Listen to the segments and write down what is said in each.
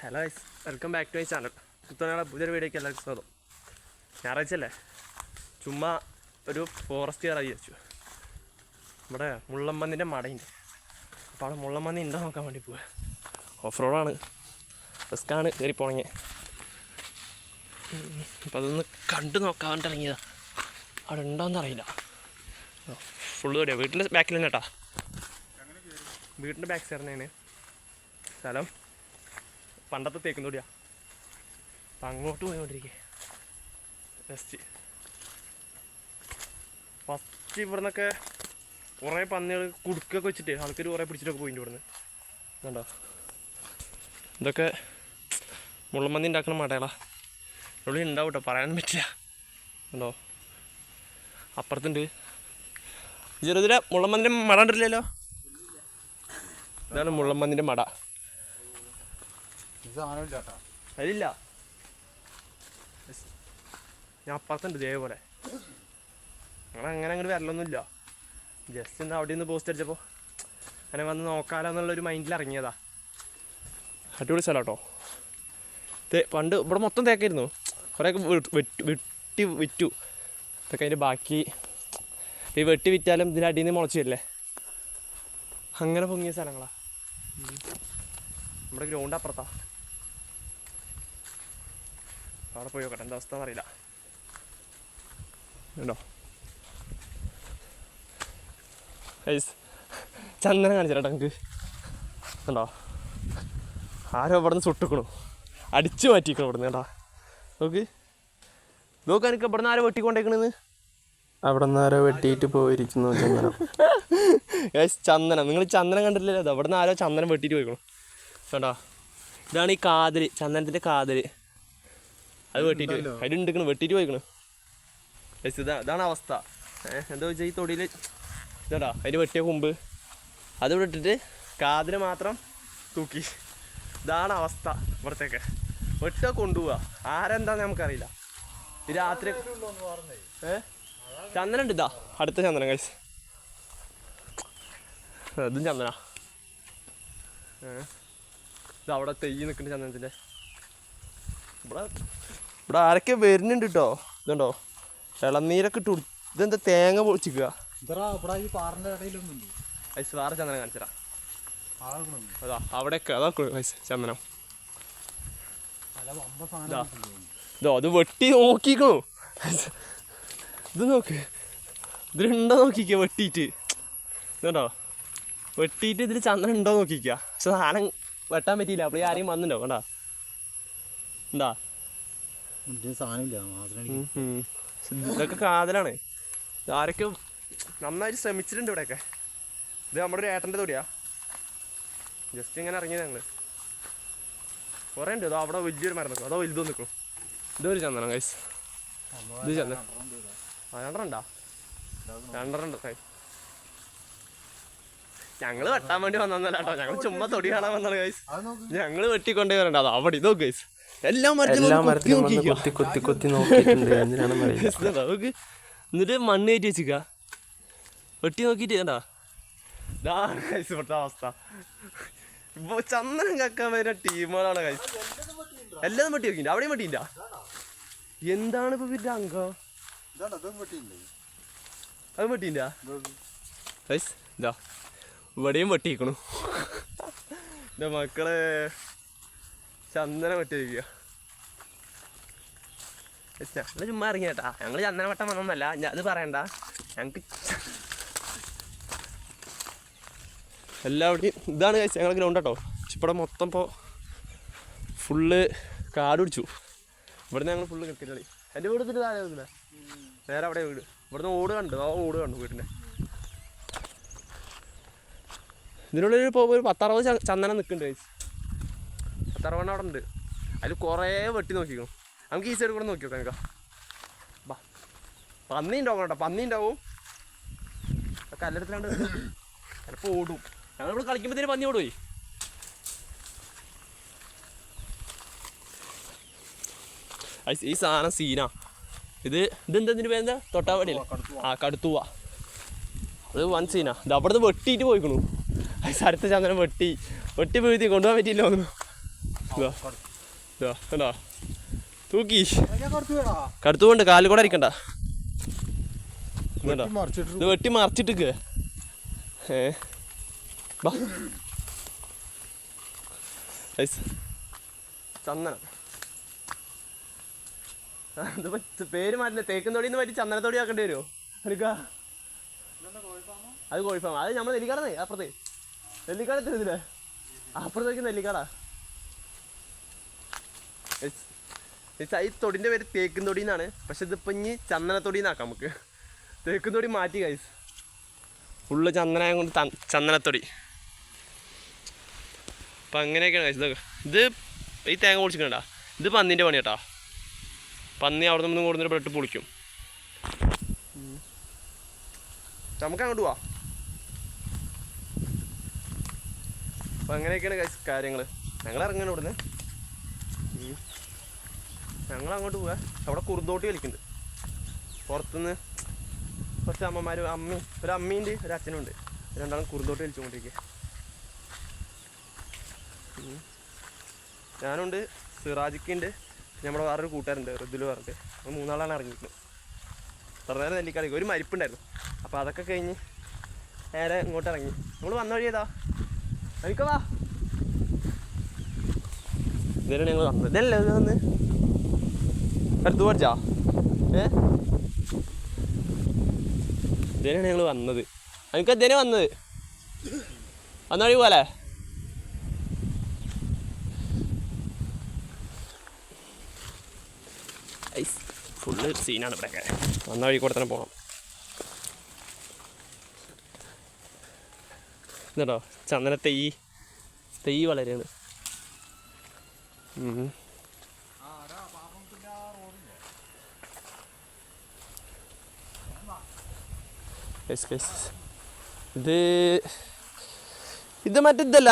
Hello guys, welcome back to my channel. ഇത്തവണ പുതിയൊരു വീഡിയോയ്ക്ക് എല്ലാവർക്കും സ്വാഗതം. ഞായറാഴ്ച അല്ലേ, ചുമ്മാ ഒരു ഫോറസ്റ്റ് കയറാൻ വിചാരിച്ചു. നമ്മുടെ മുള്ളമ്പന്നിൻ്റെ മടയുണ്ട്, അപ്പോൾ അവിടെ മുള്ളമ്പന്നി ഉണ്ടോ നോക്കാൻ വേണ്ടി പോവുക. ഓഫ് റോഡാണ്, റിസ്ക്കാണ് കയറി പോണെങ്കിൽ. അപ്പോൾ അതൊന്ന് കണ്ടു നോക്കാൻ വേണ്ടി ഇറങ്ങിയതാണ്. അവിടെ ഉണ്ടോയെന്ന് അറിയില്ല. ഫുള്ള് കയറിയാണ്, വീട്ടിൻ്റെ ബാക്കിൽ തന്നെ കേട്ടോ. വീട്ടിൻ്റെ ബാക്ക് സൈഡ് തന്നെയാണ് സ്ഥലം. പണ്ടത്തെ തേക്കും തൊടിയാ. അപ്പം അങ്ങോട്ട് പോയിക്കൊണ്ടിരിക്കുക. ഫസ്റ്റ് ഇവിടെ നിന്നൊക്കെ കുറേ പന്നികൾ കുടുക്കൊക്കെ വെച്ചിട്ട് ആൾക്കാർ കുറേ പിടിച്ചിട്ടൊക്കെ പോയിട്ടുണ്ട് ഇവിടെ നിന്ന്. കണ്ടോ, ഇതൊക്കെ മുള്ളമ്പന്നി ഉണ്ടാക്കുന്ന മടകളാ. ഇവിടെ ഉണ്ടാവും കേട്ടോ, പറയാനൊന്നും പറ്റില്ല. കണ്ടോ, അപ്പുറത്തുണ്ട് ചെറുതിലെ മുള്ളമ്പന്നിൻ്റെ മട ഉണ്ടല്ലോ. ഇതാണ് മുള്ളമ്പന്നിൻ്റെ മട. അതില്ല, ഞാൻ അപ്പുറത്തുണ്ട് ഇതേപോലെ. അങ്ങനെ അങ്ങോട്ട് വരലൊന്നുമില്ല. ജസ്റ്റ് ഒന്ന് അവിടെ നിന്ന് പോസ്റ്റ് അടിച്ചപ്പോൾ അങ്ങനെ വന്ന് നോക്കാലോ എന്നുള്ളൊരു മൈൻഡിൽ ഇറങ്ങിയതാ. അടിപൊളി സ്ഥലം കേട്ടോ. പണ്ട് ഇവിടെ മൊത്തം തേക്കായിരുന്നു, കുറേയൊക്കെ വിറ്റു. ഇതൊക്കെ അതിൻ്റെ ബാക്കി. ഈ വെട്ടി വിറ്റാലും ഇതിൻ്റെ അടിയിൽ നിന്ന് മുളച്ചില്ലേ, അങ്ങനെ പൊങ്ങിയ സ്ഥലങ്ങളാണ്. നമ്മുടെ ഗ്രൗണ്ട് അപ്പുറത്താ. അവിടെ പോയി നോക്കട്ടെ എന്താ അവസ്ഥ എന്നറിയില്ല. ഉണ്ടോ ചന്ദനം കാണിച്ചാട്ടോ നിങ്ങൾക്ക്. ഉണ്ടോ, ആരോ ഇവിടെ നിന്ന് സുട്ടിക്കണു, അടിച്ചു മാറ്റിക്കണം ഇവിടെ നിന്ന്. കേട്ടോ നോക്ക് എനിക്ക് ഇവിടെ നിന്ന് ആരോ വെട്ടിക്കൊണ്ടേക്കണെന്ന്. അവിടെ നിന്ന് ആരോ വെട്ടിയിട്ട് പോയിരിക്കുന്നു ചന്ദനം. ചന്ദനം, നിങ്ങൾ ചന്ദനം കണ്ടിട്ടില്ലല്ലോ. അത് അവിടെ നിന്ന് ആരോ ചന്ദനം വെട്ടിയിട്ട് പോയിക്കണം. കേട്ടോ, ഇതാണ് ഈ കാതല്, ചന്ദനത്തിൻ്റെ കാതല്. അത് വെട്ടിയിട്ട് പോയി, അതിലുണ്ടിക്കണം, വെട്ടിയിട്ട് പോയിക്കണം. ഇതാണ് അവസ്ഥ. എന്താ വെച്ചാൽ ഈ തൊടിയിൽ ഇതാ അതിന് വെട്ടിയ കൊമ്പ് അത് വിട്ടിട്ട് കാതിന് മാത്രം തൂക്കി. ഇതാണ് അവസ്ഥ ഇവിടത്തേക്ക്. വെട്ടുക കൊണ്ടുപോവുക, ആരെന്താന്ന് നമുക്കറിയില്ല. ഈ രാത്രി ചന്ദനം ഉണ്ട്. ഇതാ അടുത്ത ചന്ദനം കഴിച്ച്, അതും ചന്ദന. ഇത് അവിടെ തെയ്യ് നിൽക്കുന്നുണ്ട് ചന്ദനത്തിൻ്റെ. ഇവിടെ ആരൊക്കെ വരുന്നുണ്ട് കേട്ടോ. ഇതുണ്ടോ, ഇളനീരൊക്കെ ഇട്ട് ഇതെന്താ തേങ്ങ പൊളിച്ചിക്കുക. ഐസ് വേറെ ചന്ദനം കാണിച്ചടാ. അതാ അവിടെയൊക്കെ അതാ ചന്ദനം. ഇതോ അത് വെട്ടി നോക്കിക്കണു. ഇത് നോക്ക്, ഇതിലുണ്ടോ നോക്കിക്ക വെട്ടിയിട്ട്. ഇതുണ്ടോ, വെട്ടിയിട്ട് ഇതിൽ ചന്ദനം ഉണ്ടോ നോക്കിക്ക. പക്ഷെ സാധനം വെട്ടാൻ പറ്റിയില്ല. അപ്പോൾ ആരെയും വന്നിട്ടുണ്ടോ? കണ്ടാ എന്താ ഇതൊക്കെ കാതലാണ്. ആരൊക്കെ നന്നായിട്ട് ശ്രമിച്ചിട്ടുണ്ട് ഇവിടെയൊക്കെ. ഇത് നമ്മുടെ ഒരു ഏട്ടൻ്റെ തൊടിയാ. ജസ്റ്റ് ഇങ്ങനെ ഇറങ്ങിയത് ഞങ്ങൾ. കുറേ ഉണ്ട്. അതോ അവിടെ വലിയൊരു മരം നിൽക്കും, അതോ വലുതോ നിൽക്കും. ഇതൊരു ചന്ദനം കൈസ്. ഇത് ചന്ദനം രണ്ടെണ്ണുണ്ടോ? രണ്ടെണ്ണുണ്ട് കൈസ്. ഞങ്ങൾ വെട്ടാൻ വേണ്ടി വന്നല്ല കേട്ടോ, ഞങ്ങൾ ചുമ്മാ തൊടി കാണാൻ വന്നാണ് കൈസ്. ഞങ്ങൾ വെട്ടിക്കൊണ്ടേ വരണ്ട. അതോ അവിടെ ഇതോ കൈസ്, എല്ലാ മരത്തിലും കൊത്തി നോക്കിയിട്ടുണ്ട്. എന്നിട്ട് മണ്ണ് കയറ്റി വെച്ചിക്ക വെട്ടി നോക്കിയിട്ട്. കണ്ടാ ഇതാണ് കൈസ് ഇവിടുത്തെ അവസ്ഥ. ഇപ്പൊ ചന്ദനം കക്കാൻ വരുന്ന ടീമുകളാണ് കൈസ്. എല്ലാതും വെട്ടി നോക്കിണ്ട്. അവിടെയും വെട്ടിയില്ല. എന്താണ് ഇപ്പൊ പിന്നെ അംഗം? അത് വെട്ടിയില്ല കൈസ്. ഇതാ ഇവിടെയും വെട്ടിക്കണു. എൻ്റെ മക്കളെ ചന്ദനം വെട്ടി വയ്ക്കുക. ഞങ്ങൾ ചുമ്മാ ഇറങ്ങി കേട്ടാ. ഞങ്ങൾ ചന്ദനം വെട്ടാൻ വന്നൊന്നല്ല, അത് പറയണ്ട. ഞങ്ങൾക്ക് എല്ലാവിടെയും ഇതാണ് കഴിച്ച് ഞങ്ങൾ ഗ്രൗണ്ട് കേട്ടോ. ഇവിടെ മൊത്തം ഇപ്പോൾ ഫുള്ള് കാട് പിടിച്ചു. ഇവിടുന്ന് ഞങ്ങൾ ഫുള്ള് ക്രിക്കറ്റ് കളി. എൻ്റെ വീട് ഇതിൻ്റെ താഴെ നിൽക്കില്ല, നേരെ അവിടെ വീട്. ഇവിടുന്ന് ഓട് കണ്ടു, ആ ഓട് കണ്ടു വീട്ടിൻ്റെ. ഇതിനുള്ളിൽ ഇപ്പോൾ ഒരു 10-60 ചന്ദനം നിൽക്കുന്നുണ്ട് കഴിച്ച്. 10-60 അവിടെ ഉണ്ട്. അതിൽ കുറേ വെട്ടി നോക്കിക്കണം. നമുക്ക് ഈ സൈഡ് കൂടെ നോക്കി നോക്കാം. ഞങ്ങൾക്ക് ബാ പന്നി ഉണ്ടാവും കേട്ടോ, പന്നി ഉണ്ടാവും. കല്ലെടുത്തിലാണ്ട് ചിലപ്പോൾ ഓടും. ഞങ്ങളിവിടെ കളിക്കുമ്പോഴത്തേന് പന്നി ഓടുപോയി. ഈ സാധനം സീനാ. ഇതെന്തിന് പേരെന്താ? തൊട്ടാവാടിയല്ലേ? ആ കടുത്തുവ. അത് വൻ സീനാ. ഇത് അവിടെ നിന്ന് വെട്ടിയിട്ട് പോയിക്കണു. അടുത്ത ചന്ദനം വെട്ടി വീഴ്ത്തി കൊണ്ടുപോകാൻ പറ്റിയില്ല തോന്നുന്നു. കണ്ടോ തൂക്കി കടുത്തുകൊണ്ട് കാലിൽ കൂടെ അരിക്കണ്ട ഇത് വെട്ടി മറിച്ചിട്ട് ചന്ദനം ഇതിപ്പോ പേര് മാറ്റില്ല തേക്കുന്നോടിന്ന് പറ്റി ചന്ദനത്തോടി ആക്കേണ്ടി വരുമോ എടുക്കാ അത് കോഴിഫാം അത് നമ്മൾ നെല്ലിക്കാടേ അപ്പുറത്തെ നെല്ലിക്കാട് തരുന്നില്ലേ അപ്പുറത്തേക്ക് നെല്ലിക്കാടാ ഈ തൊടിൻ്റെ പേര് തേക്കുന്നൊടി എന്നാണ് പക്ഷെ ഇതിപ്പോൾ ഇനി ചന്ദനത്തൊടിന്നാക്കാം നമുക്ക് തേക്കുന്നൊടി മാറ്റി കൈസ് ഫുള്ള് ചന്ദനായ കൊണ്ട് ചന്ദനത്തൊടി അപ്പം അങ്ങനെയൊക്കെയാണ് കൈസ് ഇത് ഈ തേങ്ങ പൊളിച്ചിക്കണ്ട ഇത് പന്നീൻ്റെ പണി കേട്ടോ പന്നി അവിടെ നിന്ന് കൊടുത്തിട്ട് ബ്രെഡ് പൊളിക്കും നമുക്ക് അങ്ങോട്ട് പോവാം അപ്പം അങ്ങനെയൊക്കെയാണ് കൈസ് കാര്യങ്ങൾ ഞങ്ങൾ ഇറങ്ങണം ഇവിടുന്ന് ഞങ്ങൾ അങ്ങോട്ട് പോവാ അവിടെ കുറുന്തോട്ടി കളിക്കുന്നുണ്ട് പുറത്തുനിന്ന് കുറച്ച് അമ്മമാരും അമ്മയും ഒരു അമ്മയുണ്ട് ഒരു അച്ഛനുണ്ട് രണ്ടാളും കുറുന്തോട്ടി കളിച്ചുകൊണ്ടിരിക്കുക ഞാനുണ്ട് സിറാജിക്കുണ്ട് നമ്മുടെ വേറൊരു കൂട്ടുകാരുണ്ട് ഋതുല് പറഞ്ഞിട്ട് അപ്പോൾ മൂന്നാളാണ് ഇറങ്ങിയിരിക്കുന്നത് അത്ര നേരം നെല്ലിക്കാളിക്ക് ഒരു മരിപ്പുണ്ടായിരുന്നു അപ്പോൾ അതൊക്കെ കഴിഞ്ഞ് നേരെ ഇങ്ങോട്ട് ഇറങ്ങി നമ്മൾ വന്ന വഴി ഏതാ എനിക്കോ വാ ഇതിനാണ് ഞങ്ങൾ വന്നത് ഇതല്ലേ ഇത് വന്ന് അടുത്ത് പഠിച്ചാ ഇതിനാണ് ഞങ്ങൾ വന്നത് എനിക്ക് ഇതിനെ വന്നത് വന്ന വഴി പോലെ ഫുള്ള് സീനാണ് ഇവിടെയൊക്കെ വന്ന വഴി കൂടെ തന്നെ പോകണം എന്നിട്ടോ ചന്ദന തെയ്യ് വളരെയാണ് ഇത് മറ്റേതല്ല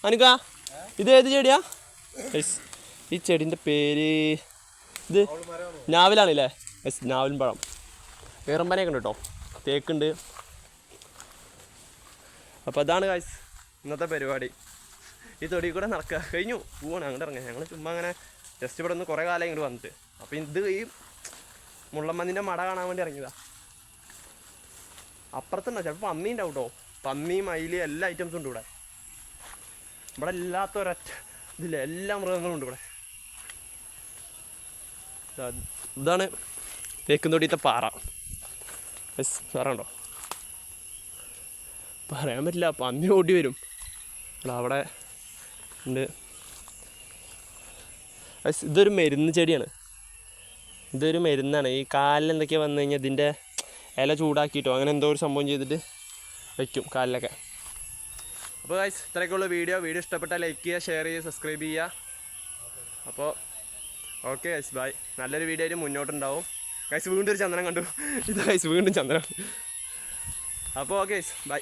അനിക്കാ ഇത് ഏത് ചെടിയാ ഈ ചെടീൻ്റെ പേര് ഇത് ഞാവലാണല്ലേ ഞാവലും പഴം ഏറമ്പനയൊക്കെ ഉണ്ട് കേട്ടോ തേക്കുണ്ട് അപ്പോൾ അതാണ് കാശ് ഇന്നത്തെ പരിപാടി ഈ തൊടി കൂടെ നടക്കുക കഴിഞ്ഞു പോവാണ് അങ്ങോട്ട് ഇറങ്ങുക ഞങ്ങൾ ചുമ്മാ അങ്ങനെ ജസ്റ്റ് ഇവിടെ നിന്ന് കുറേ കാലം ഇങ്ങോട്ട് വന്നിട്ട് അപ്പോൾ ഇത് ഈ മുള്ളമ്മന്നിൻ്റെ മട കാണാൻ വേണ്ടി ഇറങ്ങിയതാ അപ്പുറത്തുണ്ടോ ചിലപ്പോൾ പന്നി ഉണ്ടാവും കേട്ടോ പന്നി മയില് എല്ലാ ഐറ്റംസും ഉണ്ട് ഇവിടെ ഇല്ലാത്ത ഒരൊറ്റ ഇതില്ല എല്ലാ മൃഗങ്ങളും ഉണ്ട് ഇവിടെ ഇതാണ് തേക്കുന്നൊടിയത്തെ പാറ പാറ ഉണ്ടോ പറയാൻ പറ്റില്ല പന്നി ഓടി വരും അവിടെ ഉണ്ട് ഇതൊരു മരുന്ന് ചെടിയാണ് ഇതൊരു മരുന്നാണ് ഈ കാലിൽ എന്തൊക്കെയാണ് വന്നു കഴിഞ്ഞാൽ ഇതിൻ്റെ ഇല ചൂടാക്കിയിട്ടോ അങ്ങനെ എന്തോ ഒരു സംഭവം ചെയ്തിട്ട് വയ്ക്കും കാലിലൊക്കെ അപ്പോൾ ഗൈസ് ഇത്രയൊക്കെയുള്ള വീഡിയോ ഇഷ്ടപ്പെട്ടാൽ ലൈക്ക് ചെയ്യുക ഷെയർ ചെയ്യുക സബ്സ്ക്രൈബ് ചെയ്യുക അപ്പോൾ ഓക്കെ ഗൈസ് ബൈ നല്ലൊരു വീഡിയോ ആയിട്ട് മുന്നോട്ടുണ്ടാവും ഗൈസ് വീണ്ടും ഒരു ചന്ദനം കണ്ടു ഇത് ഗൈസ് വീണ്ടും ചന്ദനം അപ്പോൾ ഓക്കെ ഗൈസ് ബൈ